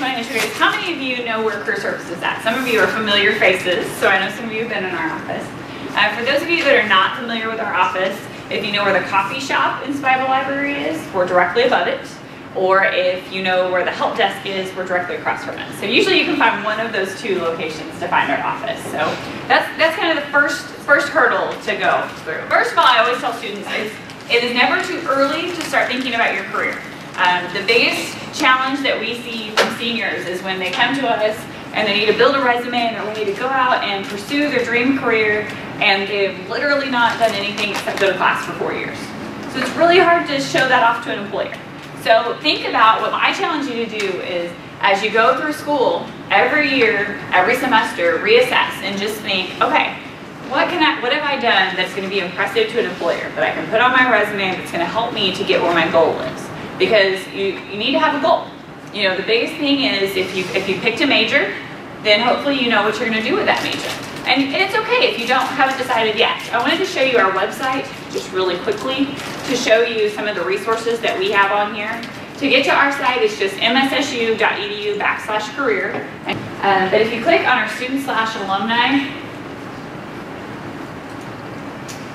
want to introduce, how many of you know where career services is at? Some of you are familiar faces, so I know some of you have been in our office. For those of you that are not familiar with our office, if you know where the coffee shop in Spival Library is, we're directly above it. Or if you know where the help desk is, we're directly across from it. So usually you can find one of those two locations to find our office. So that's kind of the first hurdle to go through. First of all, I always tell students it is never too early to start thinking about your career. The biggest challenge that we see from seniors is when they come to us and they need to build a resume and they're ready to go out and pursue their dream career, and they've literally not done anything except go to class for 4 years. So it's really hard to show that off to an employer. So think about what I challenge you to do is, as you go through school, every year, every semester, reassess and just think, okay, what have I done that's going to be impressive to an employer that I can put on my resume that's going to help me to get where my goal is? Because you need to have a goal. You know, the biggest thing is if you picked a major, then hopefully you know what you're going to do with that major. And it's okay if you haven't decided yet. I wanted to show you our website just really quickly to show you some of the resources that we have on here. To get to our site, it's just mssu.edu/career. But if you click on our student/alumni,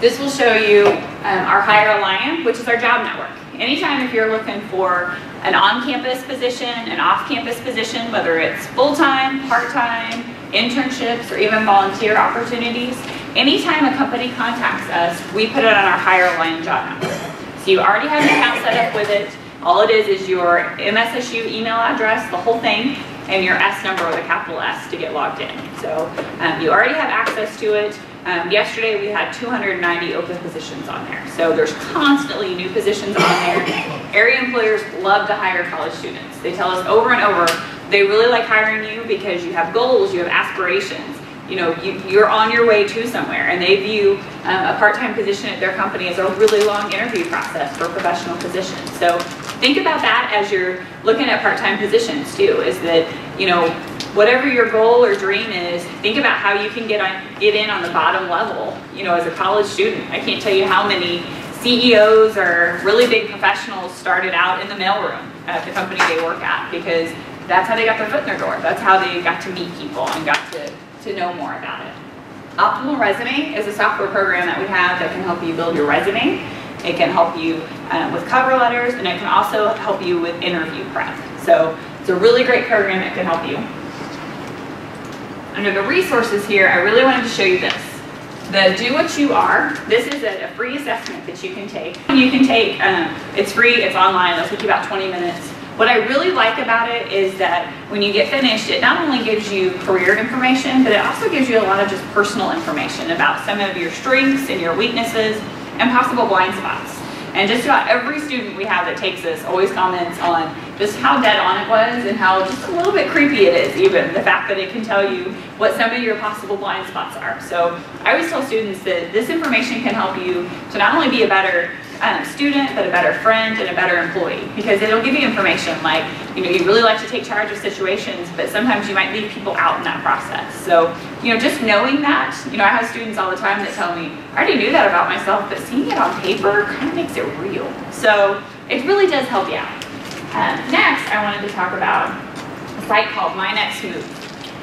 this will show you our Hire Alliance, which is our job network. Anytime if you're looking for an on-campus position, an off-campus position, whether it's full-time, part-time, internships, or even volunteer opportunities, anytime a company contacts us, we put it on our Hire Alliance job network. So you already have an account set up with it. All it is your MSSU email address, the whole thing, and your S number with a capital S to get logged in. So you already have access to it. Yesterday we had 290 open positions on there. So there's constantly new positions on there. Area employers love to hire college students. They tell us over and over, they really like hiring you because you have goals, you have aspirations. You know, you're on your way to somewhere, and they view a part-time position at their company as a really long interview process for professional positions. So think about that as you're looking at part-time positions too, is that, you know, whatever your goal or dream is, think about how you can get in on the bottom level, you know, as a college student. I can't tell you how many CEOs or really big professionals started out in the mailroom at the company they work at, because that's how they got their foot in their door. That's how they got to meet people and got to know more about it. Optimal Resume is a software program that we have that can help you build your resume. It can help you with cover letters, and it can also help you with interview prep. So it's a really great program that can help you. Under the resources here, I really wanted to show you this. The Do What You Are. This is a free assessment that you can take. It's free, it's online, it'll take you about 20 minutes. What I really like about it is that when you get finished, it not only gives you career information, but it also gives you a lot of just personal information about some of your strengths and your weaknesses and possible blind spots. And just about every student we have that takes this always comments on just how dead on it was and how just a little bit creepy it is, even the fact that it can tell you what some of your possible blind spots are. So I always tell students that this information can help you to not only be a better student, but a better friend and a better employee, because it'll give you information like, you know, you really like to take charge of situations, but sometimes you might leave people out in that process. So, you know, just knowing that, you know, I have students all the time that tell me, I already knew that about myself, but seeing it on paper kind of makes it real. So it really does help you out. Next, I wanted to talk about a site called My Next Move.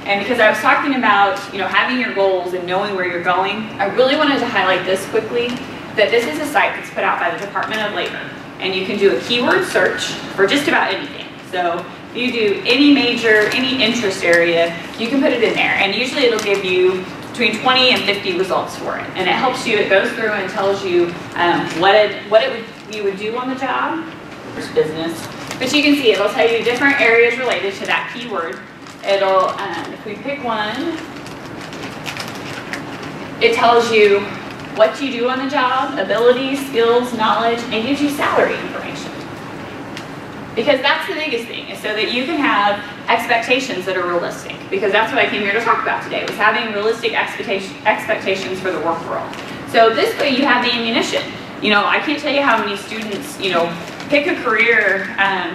And because I was talking about, you know, having your goals and knowing where you're going, I really wanted to highlight this quickly, that this is a site that's put out by the Department of Labor. And you can do a keyword search for just about anything. So if you do any major, any interest area, you can put it in there. And usually it'll give you between 20 and 50 results for it. And it helps you, it goes through and tells you you would do on the job, business. But you can see it'll tell you different areas related to that keyword. It'll, if we pick one, it tells you what you do on the job, abilities, skills, knowledge, and gives you salary information. Because that's the biggest thing, is so that you can have expectations that are realistic. Because that's what I came here to talk about today, was having realistic expectations for the work world. So this way you have the ammunition. You know, I can't tell you how many students, you know, pick a career,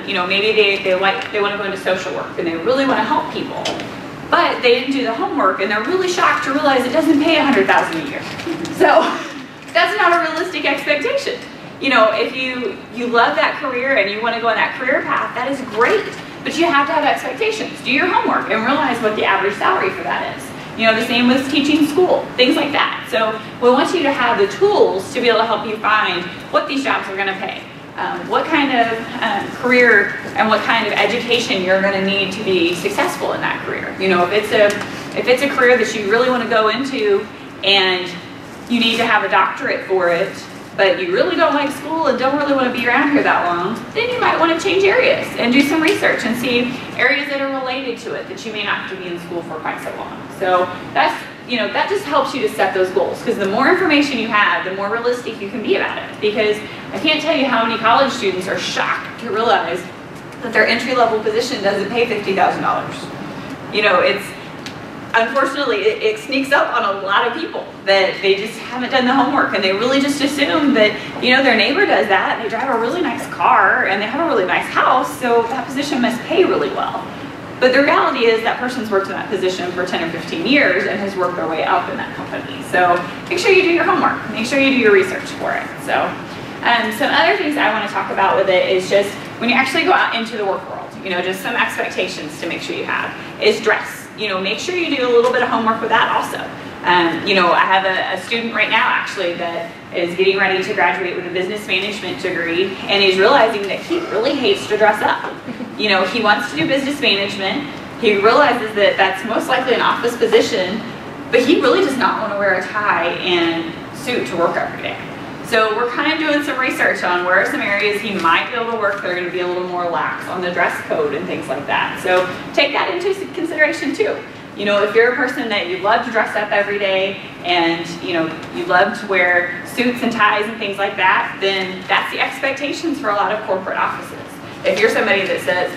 you know, maybe they want to go into social work and they really want to help people. But they didn't do the homework, and they're really shocked to realize it doesn't pay $100,000 a year. So that's not a realistic expectation. You know, if you love that career and you want to go on that career path, that is great. But you have to have expectations. Do your homework and realize what the average salary for that is. You know, the same with teaching school, things like that. So we want you to have the tools to be able to help you find what these jobs are going to pay, what kind of career and what kind of education you're going to need to be successful in that career. You know, if it's a career that you really want to go into and you need to have a doctorate for it, but you really don't like school and don't really want to be around here that long, then you might want to change areas and do some research and see areas that are related to it that you may not have to be in school for quite so long. So that's, you know, that just helps you to set those goals, because the more information you have, the more realistic you can be about it. Because I can't tell you how many college students are shocked to realize that their entry-level position doesn't pay $50,000. You know, it's, unfortunately, it sneaks up on a lot of people that they just haven't done the homework, and they really just assume that, you know, their neighbor does that, and they drive a really nice car, and they have a really nice house, so that position must pay really well. But the reality is that person's worked in that position for 10 or 15 years and has worked their way up in that company. So make sure you do your homework. Make sure you do your research for it. So some other things I want to talk about with it is just when you actually go out into the work world, you know, just some expectations to make sure you have is dress. You know, make sure you do a little bit of homework with that also. You know, I have a student right now actually that is getting ready to graduate with a business management degree, and he's realizing that he really hates to dress up. You know, he wants to do business management. He realizes that that's most likely an office position, but he really does not want to wear a tie and suit to work every day. So we're kind of doing some research on where are some areas he might be able to work that are going to be a little more lax on the dress code and things like that. So take that into consideration too. You know, if you're a person that you love to dress up every day and, you know, you love to wear suits and ties and things like that, then that's the expectations for a lot of corporate offices. If you're somebody that says,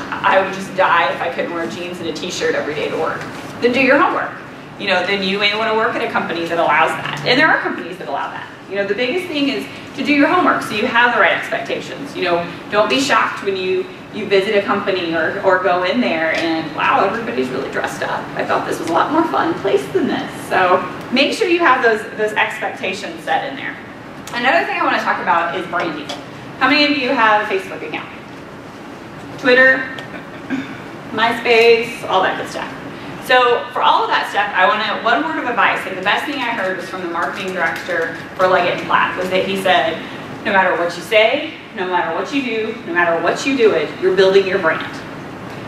I would just die if I couldn't wear jeans and a t-shirt every day to work, then do your homework. You know, then you may want to work at a company that allows that. And there are companies that allow that. You know, the biggest thing is to do your homework so you have the right expectations. You know, don't be shocked when you visit a company or go in there and, wow, everybody's really dressed up. I thought this was a lot more fun place than this. So make sure you have those expectations set in there. Another thing I want to talk about is branding. How many of you have a Facebook account? Twitter, MySpace, all that good stuff. So for all of that stuff, I want to, one word of advice, and the best thing I heard was from the marketing director for Leggett & Platt, was that he said, no matter what you say, no matter what you do, no matter what you do it, you're building your brand.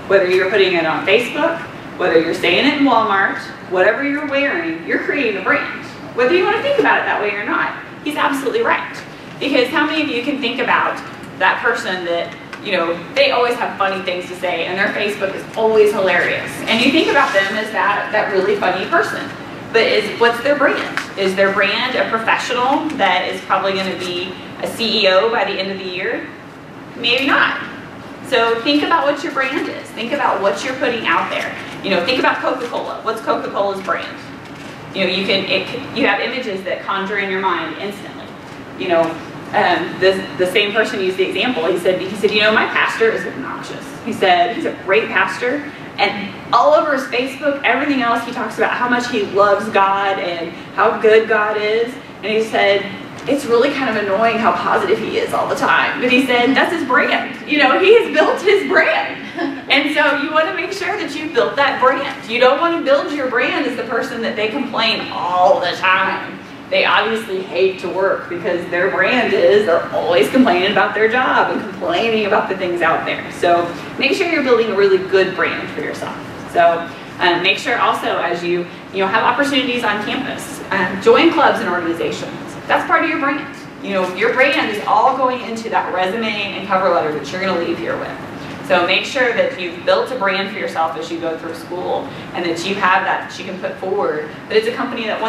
Whether you're putting it on Facebook, whether you're saying it in Walmart, whatever you're wearing, you're creating a brand. Whether you want to think about it that way or not, he's absolutely right. Because how many of you can think about that person that, you know, they always have funny things to say and their Facebook is always hilarious. And you think about them as that really funny person. But what's their brand? Is their brand a professional that is probably going to be a CEO by the end of the year? Maybe not. So think about what your brand is. Think about what you're putting out there. You know, think about Coca-Cola. What's Coca-Cola's brand? You know, you have images that conjure in your mind instantly. You know, the same person used the example. He said, you know, my pastor is obnoxious. He said, he's a great pastor, and all over his Facebook, everything else, he talks about how much he loves God and how good God is. And he said, it's really kind of annoying how positive he is all the time. But he said, that's his brand. You know, he has built his brand. And so you want to make sure that you've built that brand. You don't want to build your brand as the person that they complain all the time. They obviously hate to work because their brand is they're always complaining about their job and complaining about the things out there. So make sure you're building a really good brand for yourself. So make sure also as you have opportunities on campus, join clubs and organizations. That's part of your brand. You know, your brand is all going into that resume and cover letter that you're going to leave here with. So make sure that you've built a brand for yourself as you go through school, and that you have that you can put forward. That it's a company that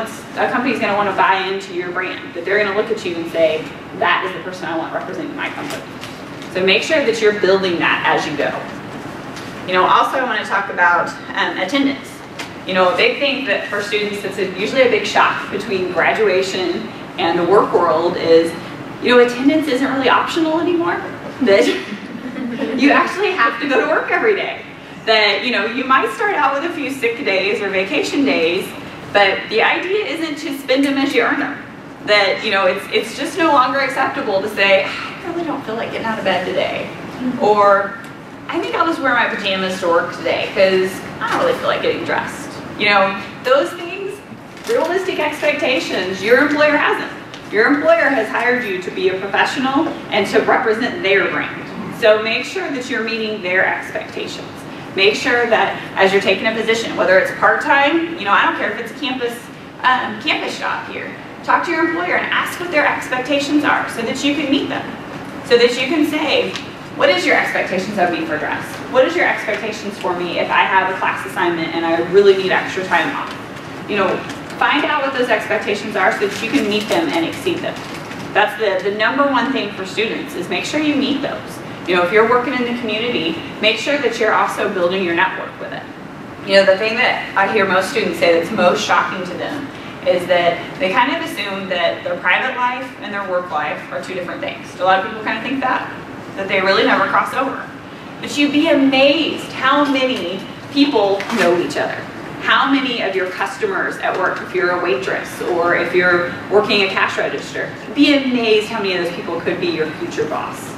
company's going to want to buy into your brand. That they're going to look at you and say, that is the person I want representing my company. So make sure that you're building that as you go. You know, also I want to talk about attendance. You know, a big thing that for students that's usually a big shock between graduation and the work world is, you know, attendance isn't really optional anymore. That you actually have to go to work every day. That, you know, you might start out with a few sick days or vacation days, but the idea isn't to spend them as you earn them. That, you know, it's just no longer acceptable to say, I really don't feel like getting out of bed today. Or, I think I'll just wear my pajamas to work today because I don't really feel like getting dressed. You know, those things, realistic expectations, your employer hasn't. Your employer has hired you to be a professional and to represent their brand. So make sure that you're meeting their expectations. Make sure that as you're taking a position, whether it's part-time, you know, I don't care if it's a campus job here. Talk to your employer and ask what their expectations are so that you can meet them. So that you can say, what is your expectations of me for dress? What is your expectations for me if I have a class assignment and I really need extra time off? You know, find out what those expectations are so that you can meet them and exceed them. That's the number one thing for students is make sure you meet those. You know, if you're working in the community, make sure that you're also building your network with it. You know, the thing that I hear most students say that's most shocking to them is that they kind of assume that their private life and their work life are two different things. Do a lot of people kind of think that they really never cross over. But you'd be amazed how many people know each other. How many of your customers at work, if you're a waitress or if you're working a cash register, you'd be amazed how many of those people could be your future boss.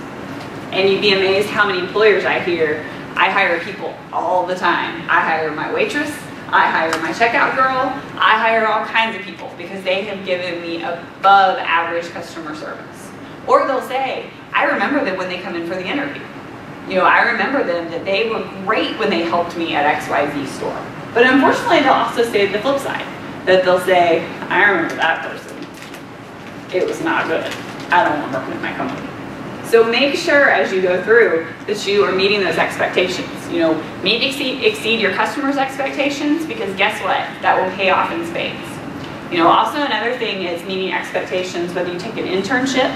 And you'd be amazed how many employers I hear, I hire people all the time. I hire my waitress, I hire my checkout girl, I hire all kinds of people because they have given me above average customer service. Or they'll say, I remember them when they come in for the interview. You know, I remember them that they were great when they helped me at XYZ store. But unfortunately, they'll also say the flip side, that they'll say, I remember that person. It was not good. I don't want to work with my company. So make sure as you go through that you are meeting those expectations. You know, exceed your customers' expectations because guess what? That will pay off in spades. You know, also another thing is meeting expectations whether you take an internship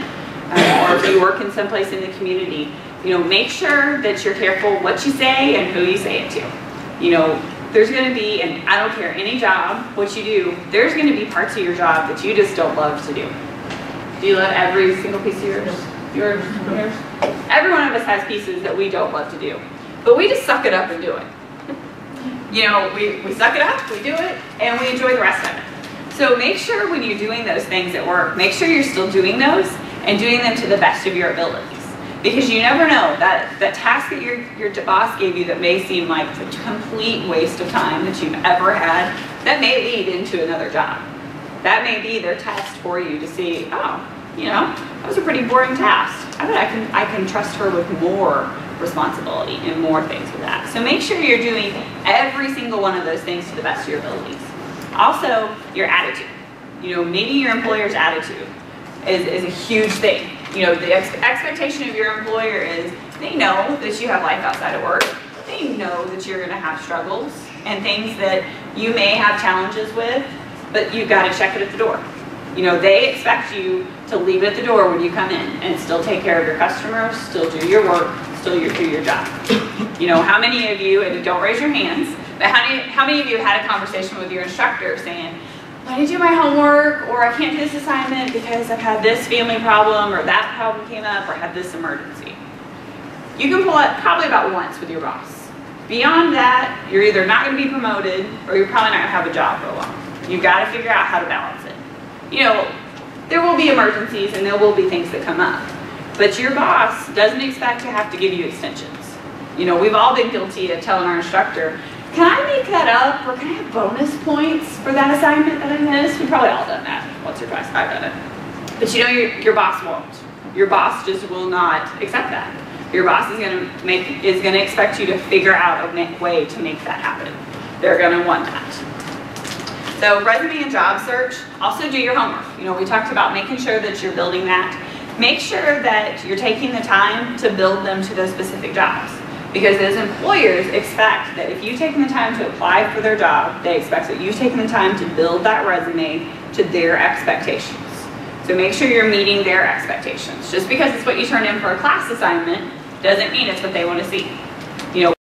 or if you work in someplace in the community. You know, make sure that you're careful what you say and who you say it to. You know, there's going to be, and I don't care any job, what you do, there's going to be parts of your job that you just don't love to do. Do you love every single piece of yours? Yours? Every one of us has pieces that we don't love to do. But we just suck it up and do it. You know, we suck it up, we do it, and we enjoy the rest of it. So make sure when you're doing those things at work, make sure you're still doing those and doing them to the best of your abilities. Because you never know, that task that your boss gave you that may seem like a complete waste of time that you've ever had, that may lead into another job. That may be their test for you to see, oh, you know, that was a pretty boring task. I bet I can trust her with more responsibility and more things with that. So make sure you're doing every single one of those things to the best of your abilities. Also, your attitude. You know, maybe your employer's attitude is a huge thing. You know, the expectation of your employer is they know that you have life outside of work. They know that you're going to have struggles and things that you may have challenges with, but you've got to check it at the door. You know, they expect you to leave it at the door when you come in and still take care of your customers, still do your work, still do your job. You know, how many of you, and don't raise your hands, but how many of you had a conversation with your instructor saying, I didn't do my homework, or I can't do this assignment because I've had this family problem, or that problem came up, or had this emergency. You can pull it probably about once with your boss. Beyond that, you're either not going to be promoted, or you're probably not going to have a job for a while. You've got to figure out how to balance it. You know, there will be emergencies and there will be things that come up, but your boss doesn't expect to have to give you extensions. You know, we've all been guilty of telling our instructor, can I make that up, or can I have bonus points for that assignment that I missed? We've probably all done that once or twice. I've done it. But you know, your boss won't. Your boss just will not accept that. Your boss is going to expect you to figure out a way to make that happen. They're going to want that. So resume and job search, also do your homework. You know, we talked about making sure that you're building that. Make sure that you're taking the time to build them to those specific jobs. Because those employers expect that if you've taken the time to apply for their job, they expect that you've taken the time to build that resume to their expectations. So make sure you're meeting their expectations. Just because it's what you turned in for a class assignment doesn't mean it's what they want to see. You know,